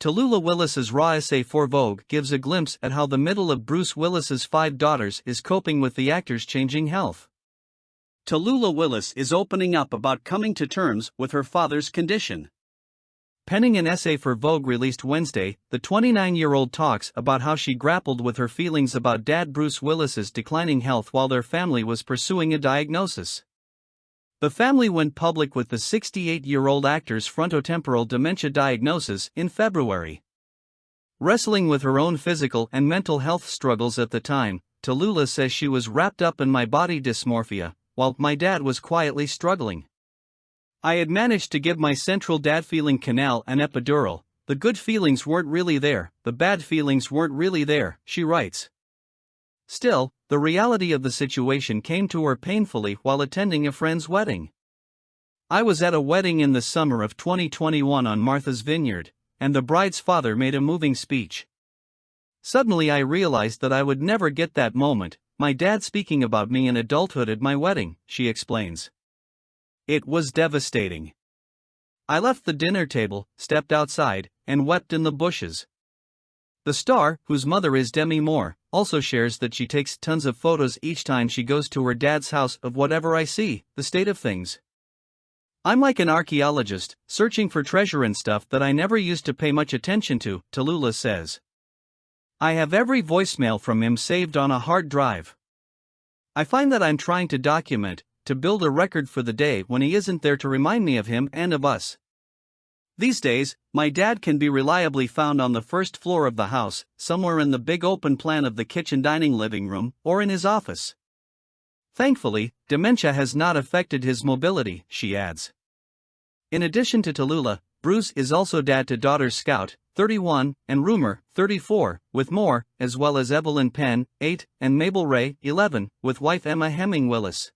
Tallulah Willis's raw essay for Vogue gives a glimpse at how the middle of Bruce Willis's 5 daughters is coping with the actor's changing health. Tallulah Willis is opening up about coming to terms with her father's condition. Penning an essay for Vogue released Wednesday, the 29-year-old talks about how she grappled with her feelings about Dad Bruce Willis's declining health while their family was pursuing a diagnosis. The family went public with the 68-year-old actor's frontotemporal dementia diagnosis in February. Wrestling with her own physical and mental health struggles at the time, Tallulah says she was wrapped up in my body dysmorphia, while my dad was quietly struggling. I had managed to give my central dad feeling canal an epidural. The good feelings weren't really there, the bad feelings weren't really there, she writes. Still, the reality of the situation came to her painfully while attending a friend's wedding. I was at a wedding in the summer of 2021 on Martha's Vineyard, and the bride's father made a moving speech. Suddenly I realized that I would never get that moment, my dad speaking about me in adulthood at my wedding, she explains. It was devastating. I left the dinner table, stepped outside, and wept in the bushes. The star, whose mother is Demi Moore, also shares that she takes tons of photos each time she goes to her dad's house of whatever I see, the state of things. I'm like an archaeologist, searching for treasure and stuff that I never used to pay much attention to, Tallulah says. I have every voicemail from him saved on a hard drive. I find that I'm trying to document, to build a record for the day when he isn't there to remind me of him and of us. These days, my dad can be reliably found on the first floor of the house, somewhere in the big open plan of the kitchen dining living room, or in his office. Thankfully, dementia has not affected his mobility, she adds. In addition to Tallulah, Bruce is also dad to daughters Scout, 31, and Rumor, 34, with more, as well as Evelyn Penn, 8, and Mabel Ray, 11, with wife Emma Hemming Willis.